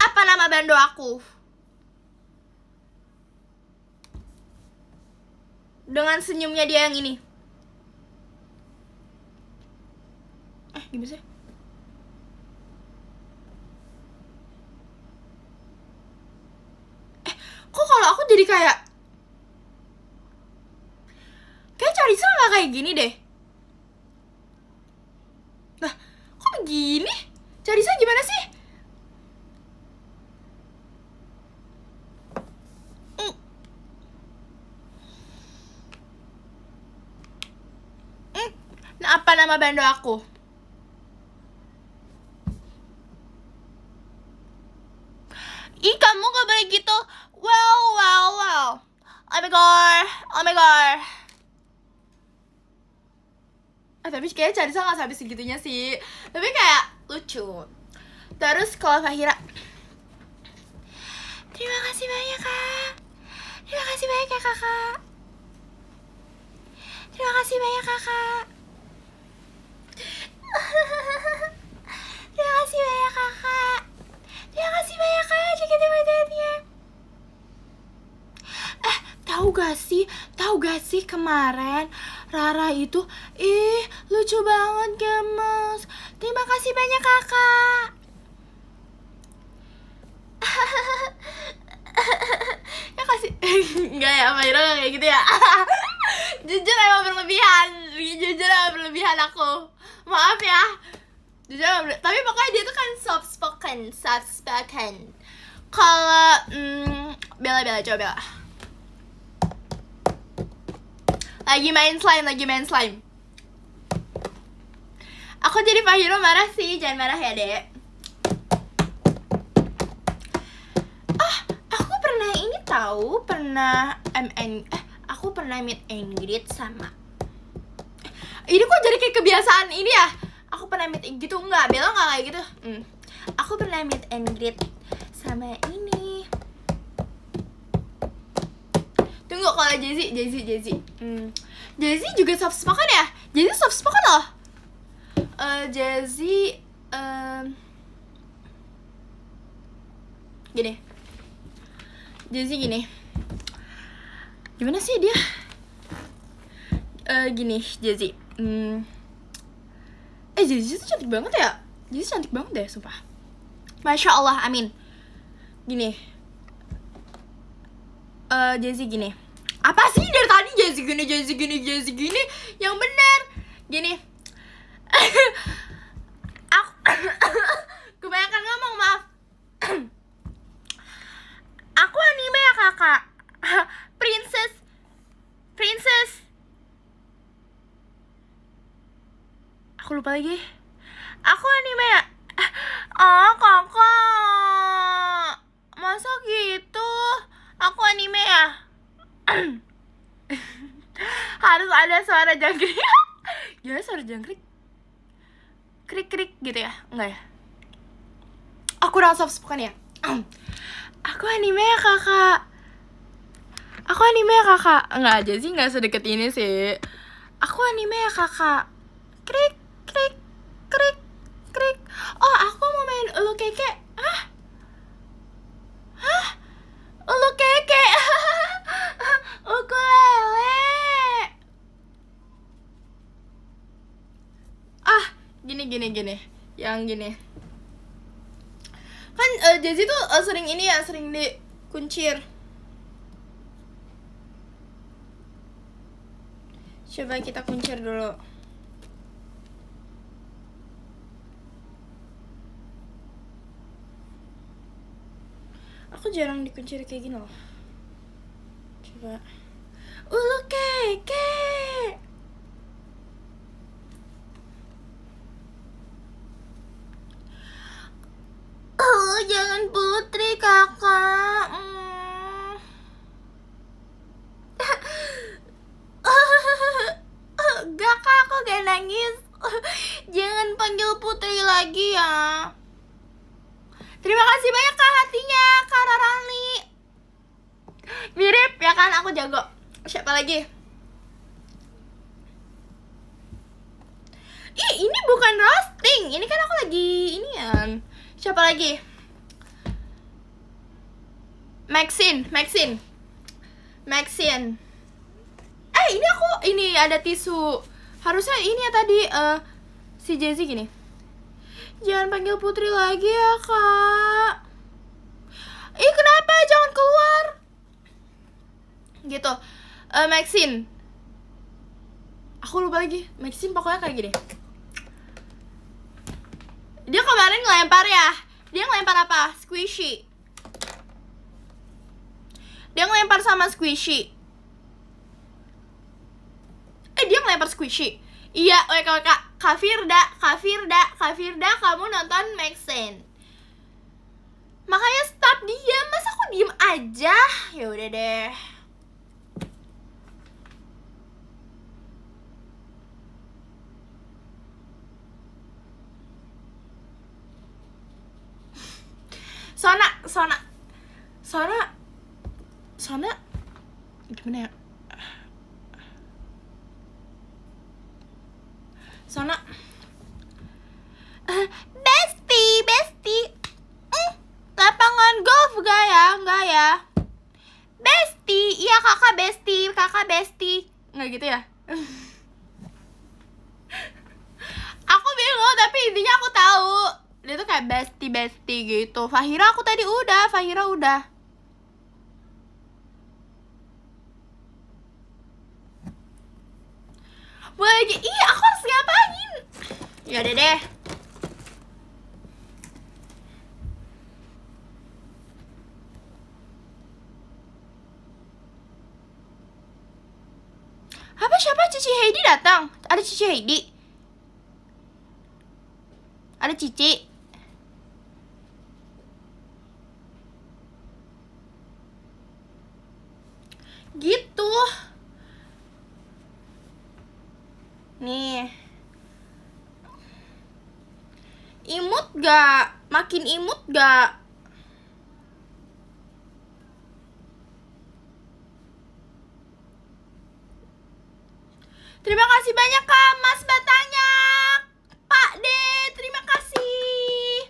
Apa nama bando aku? Dengan senyumnya dia yang ini. Gimana sih? Kok kalau aku jadi kayak Charissa gak kayak gini deh. Nah, kok begini? Charissa gimana sih? Nah, apa nama bando aku? Kamu gak boleh gitu. Well. Oh my god. Tapi kayaknya Charissa gak sampai segitunya sih. Tapi kayak lucu. Terus kalau Fahira, terima kasih banyak kak. Terima kasih banyak ya kakak. Terima kasih banyak kakak. Terima kasih banyak kakak. Terima kasih banyak kak. JKT48-nya. Tahu gak sih kemarin Rara itu lucu banget gemes. Terima kasih banyak kakak. Ya kasih. Enggak ya, Mayra gak kayak gitu ya. Jujur emang berlebihan aku. Maaf ya. Tapi pokoknya dia tuh kan soft spoken. Kalau Bella coba Bella. Lagi main slime. Aku jadi Fahiro marah sih. Jangan marah ya, Dek. Aku pernah meet and greet sama ini kok jadi kayak kebiasaan ini ya. Aku pernah meet gitu. Enggak, Bella enggak kayak gitu. Aku pernah meet and greet sama ini. Tunggu, kalau Jazzy Jazzy juga soft spoken ya? Jazzy soft spoken loh. Jazzy gini. Gimana sih dia? Gini, Jazzy. Jazzy tuh cantik banget ya. Jazzy cantik banget deh, sumpah. Masya Allah, amin. Gini. Jazzy gini. Apa sih dari tadi Jazzy gini? Yang bener. Gini. Aku kebanyakan ngomong, maaf. Aku anime ya kakak. Princess. Aku Aku lupa lagi. Aku anime ya. Ah, kakak. Masa gitu? Aku anime ya. Harus ada suara jangkrik. Gimana suara jangkrik? Krik-krik gitu ya? Enggak ya? Aku kurang soft spoken ya? Aku anime ya kakak. Aku anime ya kakak. Enggak aja sih, enggak sedekat ini sih. Aku anime ya kakak. Krik, krik, krik, krik. Oh, aku mau main ulu keke. Hah? Hah? Ulu keke. Ukulele. Ah, gini. Yang gini. Kan Jazzy tuh sering ini ya, sering dikuncir. Coba kita kuncir dulu. Aku jarang dikuncir kayak gini loh. Coba. Ulu keke. Oh, jangan putri kakak. Gak kak, aku gak nangis. Jangan panggil putri lagi ya. Terima kasih banyak kak hatinya, Kak Rarani. Mirip ya kan, aku jago. Siapa lagi? Ih, ini bukan roasting. Ini kan aku lagi inian. Siapa lagi? Maxine. Ini ada tisu. Harusnya ini ya tadi si Jazzy gini. Jangan panggil putri lagi ya kak. Ih, kenapa? Jangan keluar. Gitu. Maxine. Aku lupa lagi. Maxine pokoknya kayak gini. Dia kemarin ngelempar ya. Dia ngelempar apa? Squishy. Dia ngelempar sama Squishy. Dia ngelempar Squishy. Iya, Kak Firda, kamu nonton Maxine. Makanya stop diam. Masa aku diem aja? Ya udah deh. Sona gimana ya? Sona Besti lapangan golf gak ya? Besti, iya kakak Besti nggak gitu ya? Aku bingung, tapi intinya aku tahu dia tuh kayak Besti gitu. Fahira udah. Boleh lagi, aku harus ngapain? Ya udah deh. Apa siapa? Cici Heidi datang. Ada Cici Heidi. Ada Cici. Gitu. Nih. Imut gak? Makin imut gak? Terima kasih banyak Kak Mas Batanya. Pak D, terima kasih.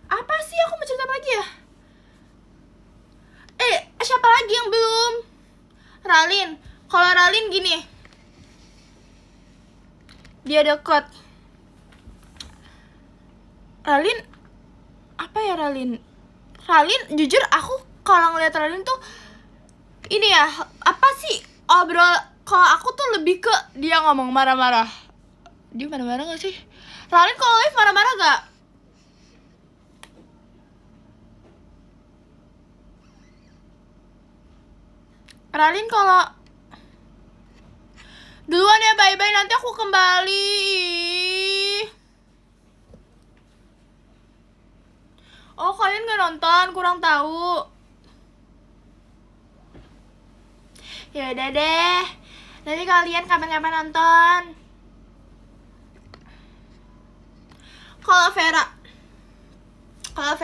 Apa sih, aku mau cerita apa lagi ya? Siapa lagi yang belum? Ralin. Kalau Ralin gini, dia deket. Ralin apa ya? Ralin jujur aku kalau ngeliat Ralin tuh ini ya, apa sih, obrol. Kalau aku tuh lebih ke dia ngomong marah-marah. Dia marah-marah gak sih? Ralin kalau live marah-marah gak? Ralin kalau duluan ya, bye-bye, nanti aku kembali. Oh, kalian gak nonton, kurang tahu. Ya udah deh, nanti kalian kapan-kapan nonton. Kalau Vera, gak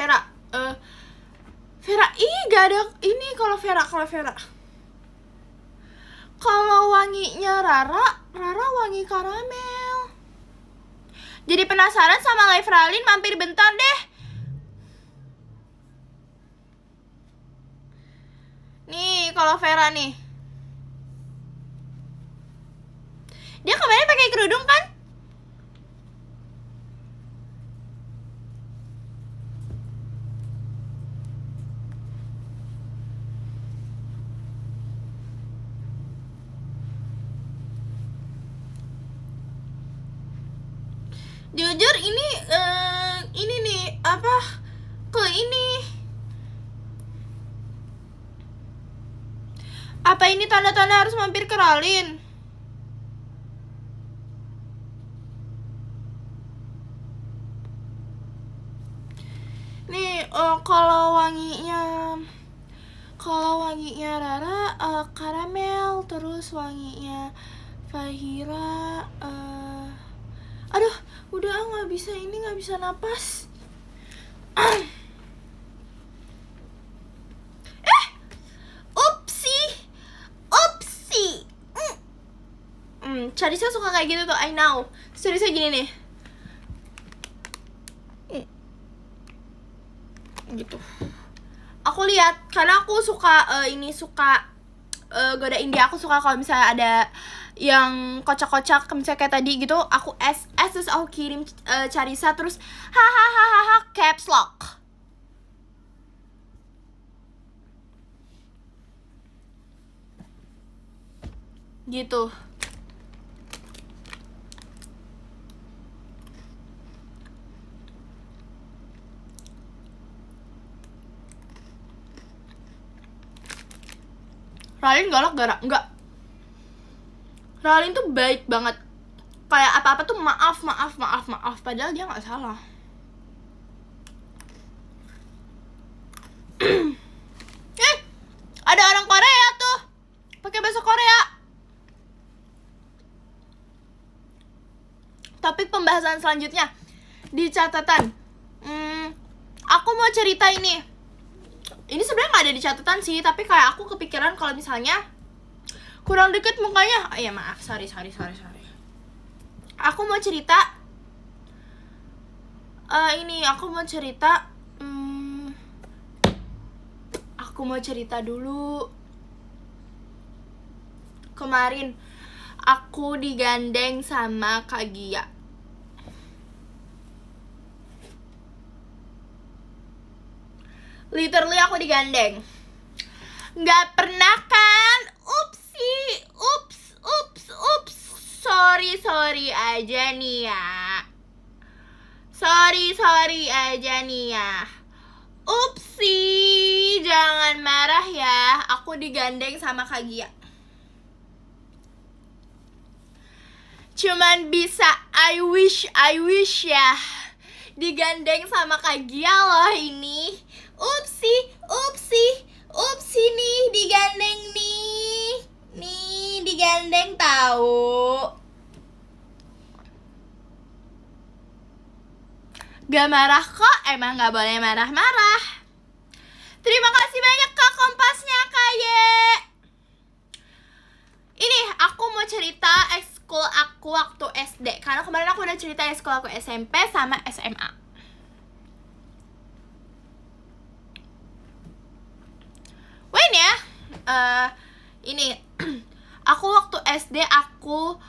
ada ini. Kalau Vera, kalau wanginya Rara wangi karamel. Jadi penasaran sama live Ralin, mampir bentar deh. Nih, kalau Vera nih, dia kemarin pakai kerudung kan? Jujur ini nih apa ke ini. Apa ini tanda-tanda harus mampir ke Ralin? Nih, kalau wanginya Rara karamel, terus wanginya Fahira aduh, udah nggak bisa napas. Upsi. Charissa suka kayak gitu tuh, I know. Charissa gini nih. Gitu. Aku lihat karena aku suka godain dia. Aku suka kalau misalnya ada yang kocak-kocak misalnya kayak tadi gitu, aku terus aku kirim Charissa terus hahaha caps lock. Gitu. Ralin galak enggak. Ralin tuh baik banget. Kayak apa-apa tuh maaf. Padahal dia nggak salah. Ada orang Korea tuh pakai bahasa Korea. Topik pembahasan selanjutnya di catatan. Aku mau cerita ini. Ini sebenarnya nggak ada di catatan sih, tapi kayak aku kepikiran kalau misalnya kurang deket mukanya. Ya maaf, sorry. Aku mau cerita aku mau cerita dulu. Kemarin aku digandeng sama Kak Gia. Literally aku digandeng. Nggak pernah kan? Ups. Sorry aja nih ya. Upsi, jangan marah ya. Aku digandeng sama Kak Gia. Cuman bisa I wish ya digandeng sama Kak Gia loh ini. Upsi nih digandeng nih. Nih digandeng tahu. Gak marah kok, emang gak boleh marah-marah. Terima kasih banyak Kak Kompasnya Kak Ye. Ini aku mau cerita ekskul aku waktu SD. Karena kemarin aku udah cerita ekskul aku SMP sama SMA. Wait ya. Ini aku waktu SD aku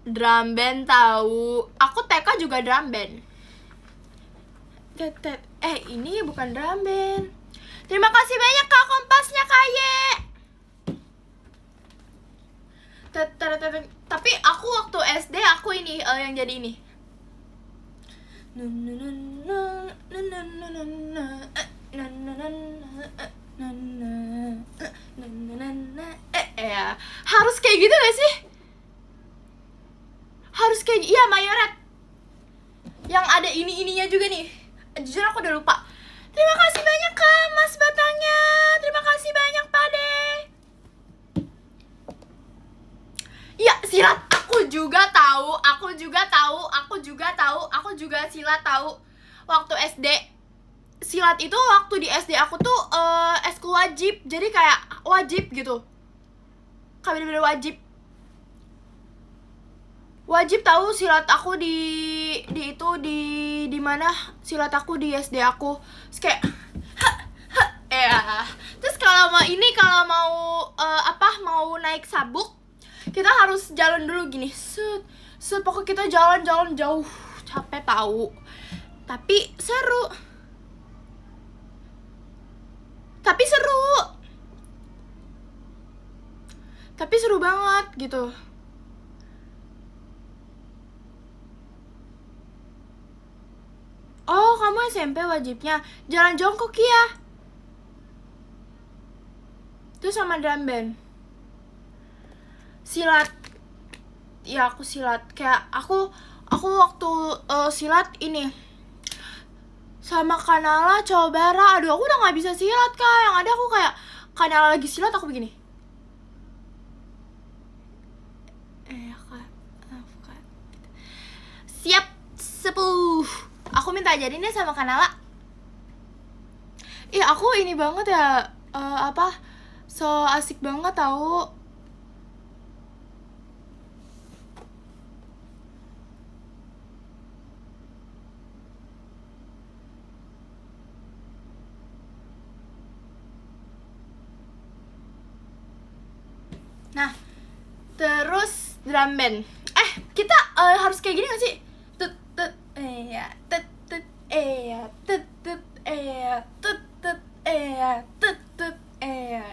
drum band tahu. Aku TK juga drum band. Ini bukan drum band. Terima kasih banyak Kak Kompasnya Kak Ye. Tapi aku waktu SD aku ini yang jadi ini. Harus kayak gitu gak sih? Harus kayak iya mayoret. Yang ada ininya juga nih. Jujur aku udah lupa. Terima kasih banyak Kak Mas Batangnya. Terima kasih banyak Pade. Iya silat aku juga tahu. Aku juga silat tahu. Waktu SD silat itu waktu di SD aku tuh eskul wajib. Jadi kayak wajib gitu. Kayak bener-bener wajib. Wajib tahu silat aku di mana silat aku di SD aku. Terus kayak terus kalau mau mau naik sabuk kita harus jalan dulu gini. Pokoknya kita jalan jauh. Capek tahu. Tapi seru. Tapi seru banget gitu. Oh, kamu SMP wajibnya jalan jongkok ya? Itu sama drum band. Silat. Ya aku silat. Kayak aku waktu silat ini sama Kanala Cobara. Aduh, aku udah nggak bisa silat Kak. Yang ada aku kayak Kanala lagi silat aku begini. Siap 10. Aku minta ajarin deh sama Kanala. Ih, aku ini banget ya. So asik banget tahu. Nah, terus drum band. Kita harus kayak gini gak sih?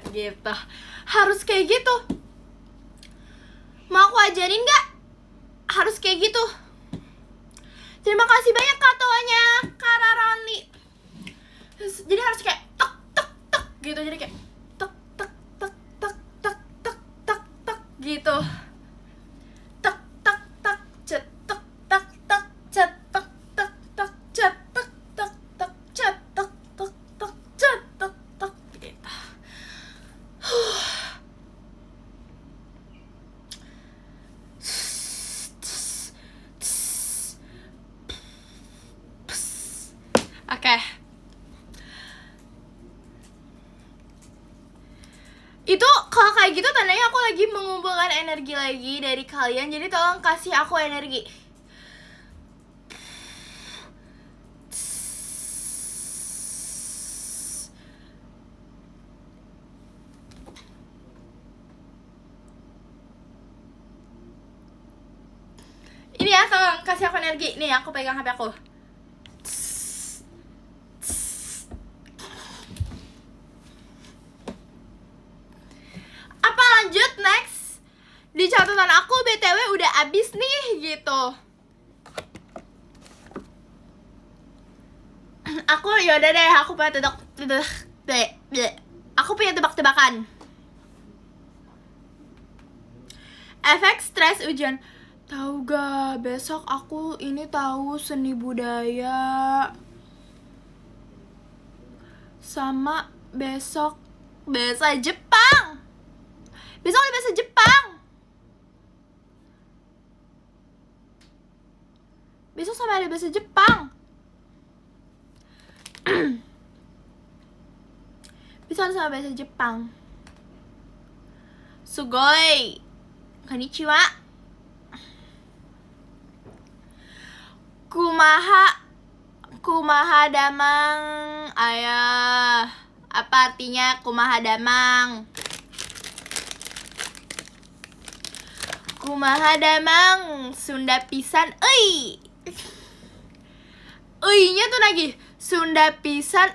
Gitu. Harus kayak gitu. Mau aku ajarin gak? Harus kayak gitu. Terima kasih banyak katoanya Kara Ronli. Jadi harus kayak tek tek tek gitu. Jadi kayak tek tek tek tek tek tek tek tek gitu. Tek tek tek cet tek tek tek cet tek tek tek cet tek tek tek cet tek tek tek cet tek tek gitu. Oke. Itu kalau kayak gitu tandanya aku lagi mengumpulkan energi lagi dari kalian. Jadi tolong kasih aku energi. Ini ya, tolong kasih aku energi. Nih, aku pegang HP aku. Apa lanjut next? Di catatan aku BTW udah abis nih gitu. Aku yaudah deh, aku punya tebak-tebakan. Efek stres ujian. Tahu gak, besok aku ini tahu seni budaya. Sama besok bahasa Jepang. Besok ada bahasa Jepang. Besok sama ada bahasa Jepang. Besok sama bahasa Jepang. Sugoi. Konnichiwa. Kumaha damang. Ayah. Apa artinya kumaha damang? Kumaha damang. Sunda pisan. Nya tuh lagi. Sunda pisan.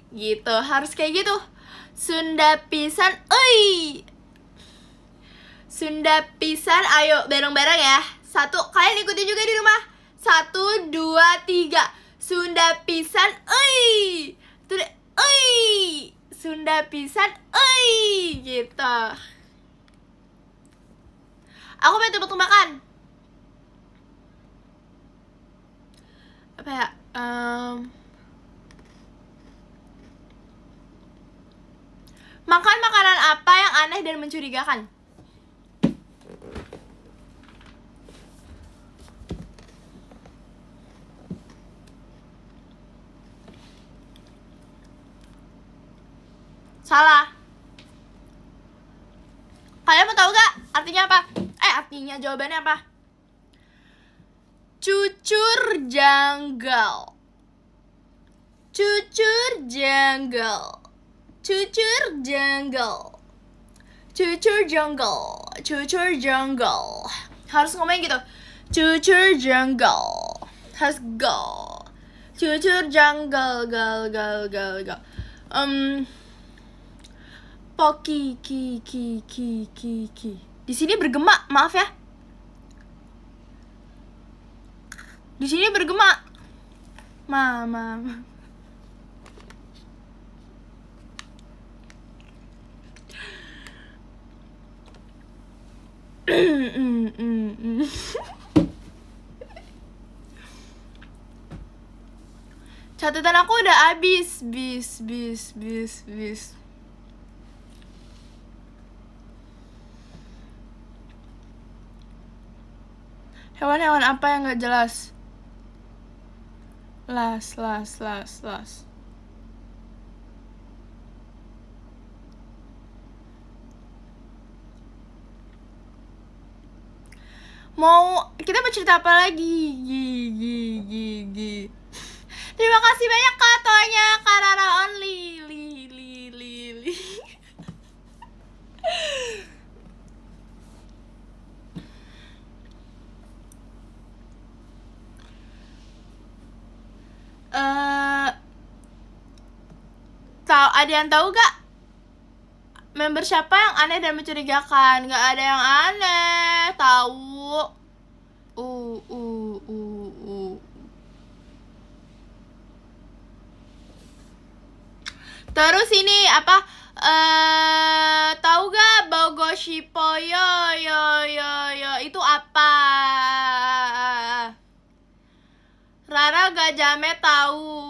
Gitu. Harus kayak gitu. Sunda pisan. Sunda pisan. Ayo bareng-bareng ya. Satu. Kalian ikutin juga di rumah. 1, 2, 3. Sunda pisan. Sunda pisan. gitu. Aku pengen tebak-tebakan. Apa ya? Makan makanan apa yang aneh dan mencurigakan? Salah. Kalian mau tahu gak artinya apa? Artinya jawabannya apa? Cucur janggal. Cucur janggal. Cucur janggal. Cucur janggal. Cucur janggal. Harus ngomongin gitu. Cucur janggal. Harus go. Cucur janggal, gal. Poki ki. Di sini bergema, maaf ya. Di sini bergema. Mama. Catatan aku udah habis. Bis. Hewan-hewan apa yang gak jelas? Las. Kita mau cerita apa lagi? Terima kasih banyak Kak Toanya, Kak Rara Only. Ada yang tahu gak member siapa yang aneh dan mencurigakan? Gak ada yang aneh, tahu. Terus ini apa? Tahu gak Bogoshipoyo yo itu apa? Rara gak jamet tahu.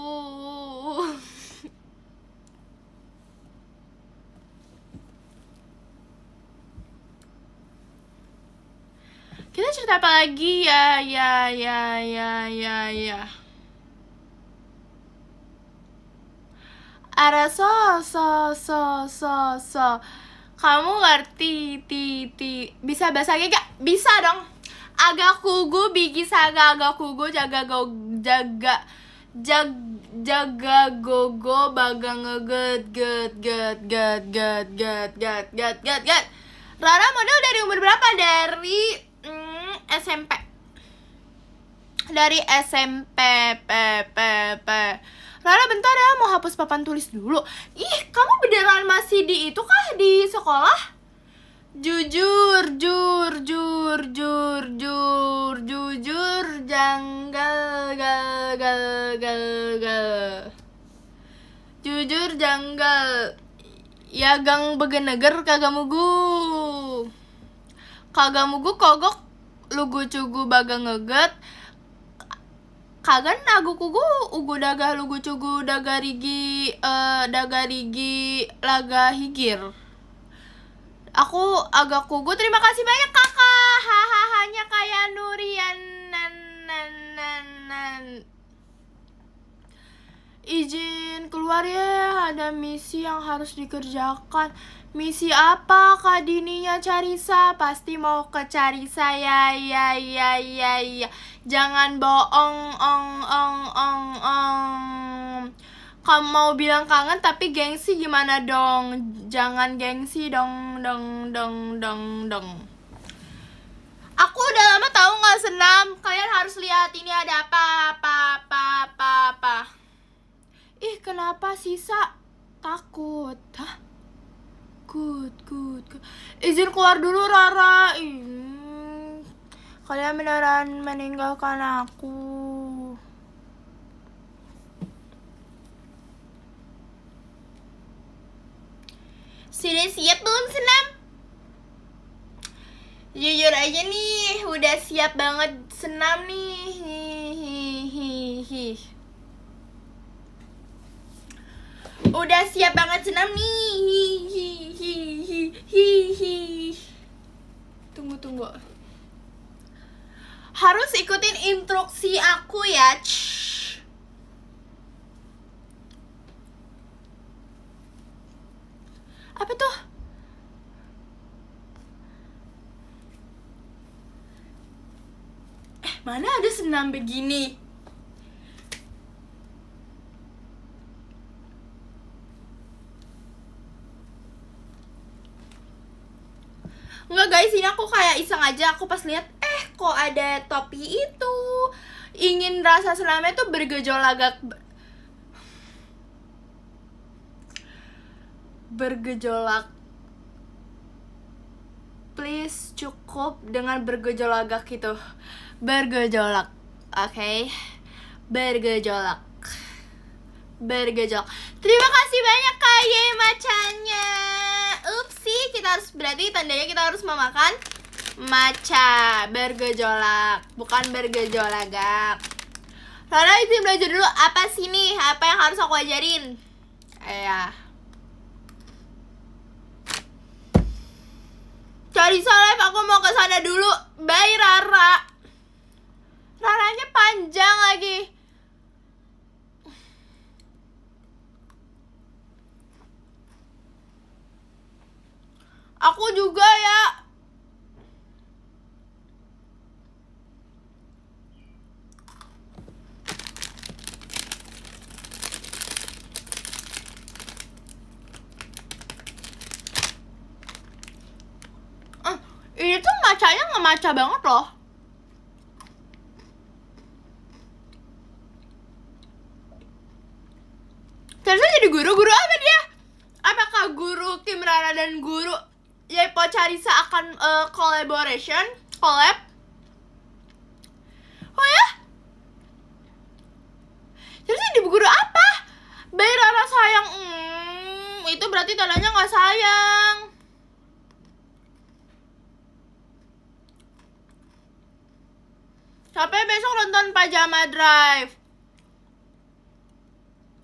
Kita cerita apa lagi ya. Ada kamu ngerti bisa bahasa gak? Bisa dong. Agak kugu bigi saga agak kugu jaga gogo baga ngeget. Rara model dari umur berapa? Dari SMP. Dari SMP. Rara bentar ya, mau hapus papan tulis dulu. Ih, kamu beneran masih di itu kah? Di sekolah? Jujur janggal gal. Jujur janggal. Ya gang begeneger kagak mugu kogok lugu cugu baga ngeget kagan nagu kugu ugu daga lugu cugu daga rigi laga higir. Aku agak kugu. Terima kasih banyak kakak. Hanya kayak Nurian izin keluar ya, ada misi yang harus dikerjakan. Misi apa Kak Dininya Carisa? Pasti mau ke Carisa ya. Jangan bohong Kamu mau bilang kangen tapi gengsi gimana dong? Jangan gengsi dong. Aku udah lama tahu nggak senam. Kalian harus lihat ini ada apa. Ih, kenapa sisa? Takut. Hah? Good. Izin keluar dulu Rara. Kalian beneran meninggalkan aku. Sudah siap belum senam? Jujur aja nih, udah siap banget senam nih. Hihihi. Udah siap banget senam nih. Hihihi. Tunggu. Harus ikutin instruksi aku ya. Apa tuh? Mana ada senam begini? Enggak guys, ini aku kayak iseng aja. Aku pas lihat, kok ada topi itu. Ingin rasa senamnya tuh bergejolak. Please, cukup dengan bergejolak itu. Bergejolak, oke? Bergejolak. Terima kasih banyak Kak Ye macanya. Upsi, berarti tandanya kita harus memakan matcha. Bergejolak, bukan bergejolagak. Rara izin belajar dulu. Apa sih nih? Apa yang harus aku ajarin? Cari live, aku mau ke sana dulu. Bye Rara. Raranya panjang lagi. Aku juga ya. Ini tuh macanya nge-matcha banget loh. Ternyata jadi guru apa dia? Apakah guru Kim Rara dan guru Yepo Charissa akan collab? Oh ya? Ternyata jadi guru apa? Bayi Rara sayang. Itu berarti tandanya gak sayang. Sampai besok nonton Pajama Drive.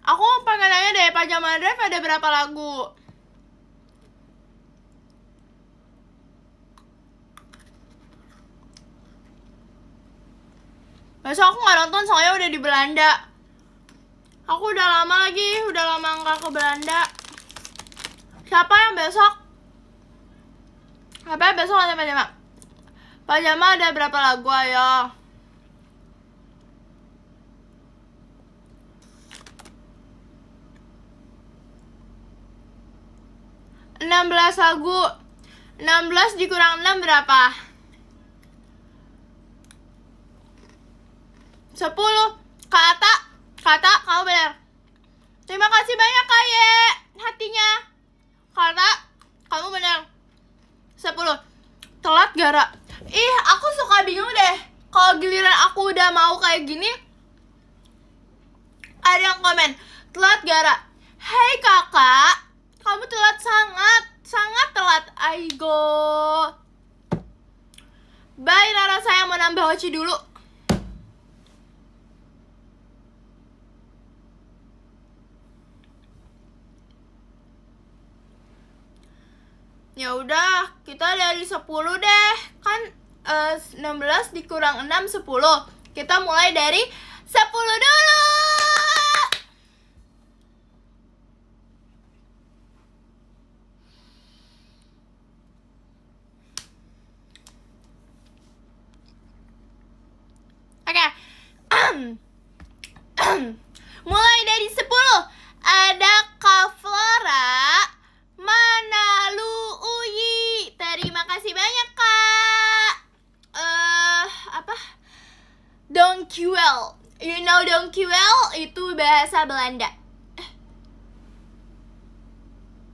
Aku pengen nanya deh, Pajama Drive ada berapa lagu? Besok aku gak nonton soalnya udah di Belanda. Aku udah lama nggak ke Belanda. Siapa yang besok? Siapa yang besok nonton Pajama? Pajama ada berapa lagu ayo? 16 lagu. 16 dikurang 6 berapa? 10. Kata, kamu benar. Terima kasih banyak Kak Ye hatinya. Kata, kamu benar. 10. Telat gara. Aku suka bingung deh. Kalau giliran aku udah mau kayak gini, ada yang komen, telat gara. Hei kakak, kamu telat sangat telat. Aigo. Bye Rara, saya mau nambah hoci dulu. Ya udah, kita dari 10 deh. Kan 16 dikurang 6 10. Kita mulai dari 10 dulu. Oke. Mulai dari 10. Ada Kak Flora Manalu Uyi. Terima kasih banyak Kak. Apa? Dankjewel. You know dankjewel itu bahasa Belanda.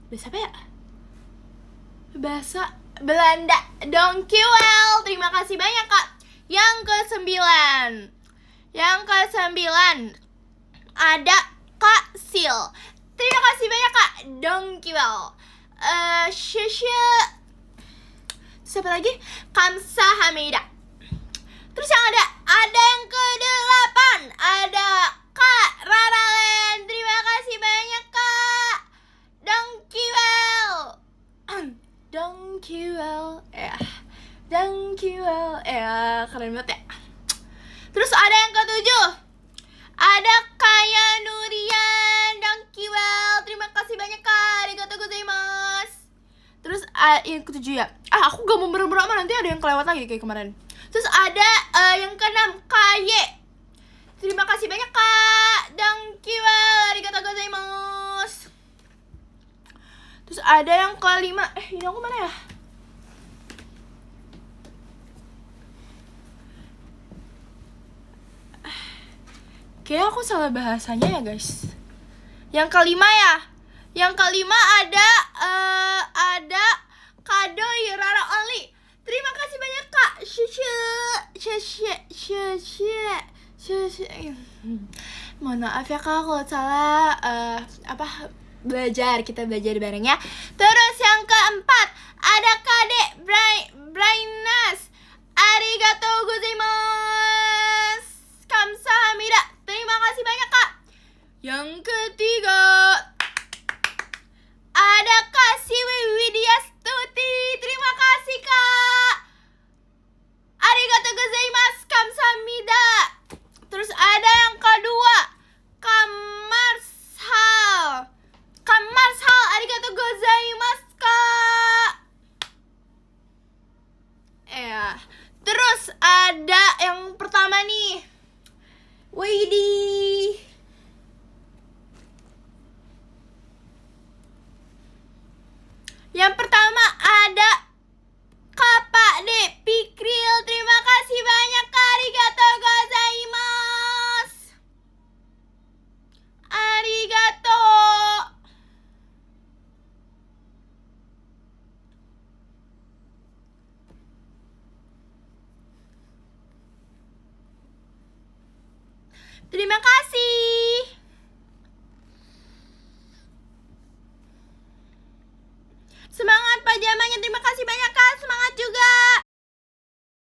Bahasa apa ya? Bahasa Belanda. Dankjewel. Terima kasih banyak Kak. Yang ke-9 ada Kak Sil. Terima kasih banyak Kak. Dankjewel. Shushu. Siapa lagi? Kamsahamnida. Terus yang ada yang ke-8. Ada Kak Raralen. Terima kasih banyak Kak. Dankjewel. Dankjewel. Dankjewel. Keren banget ya. Terus ada yang ke-7. Ada Kaya Nurian. Dankjewel. Terima kasih banyak Kak. Arigatou gozaimasu. Terus yang ke-7 ya. Aku gak mau bener-bener aman, nanti ada yang kelewat lagi kayak kemarin. Terus ada yang ke-6 Kaye. Terima kasih banyak Kak. Dankjewel. Arigatou gozaimasu. Terus ada yang ke-5. Ini aku mana ya? Kayaknya aku salah bahasanya ya guys. Yang ke-5 ya. Yang ke-5 ada kado Rara Only. Terima kasih banyak Kak. Mohon maaf ya Kak kalau salah kita belajar bareng ya. Terus yang ke-4 ada Kade Brainas. Arigatou gozaimasu. Kamsahamnida. Terima kasih banyak Kak. Yang ke-3 ada Kak Siwi Widyastuti. Terima kasih Kak. Arigatou gozaimasu. Kamsahamnida. Terus ada yang kedua Kamarshal. Arigatou gozaimasu Kak. Terus ada yang pertama nih. Widih. Yang pertama ada Kak De Pikril. Terima kasih banyak Kak. Arigatou gozaimasu. Arigatou. Terima kasih. Semangat pajamanya. Terima kasih banyak Kak. Semangat juga.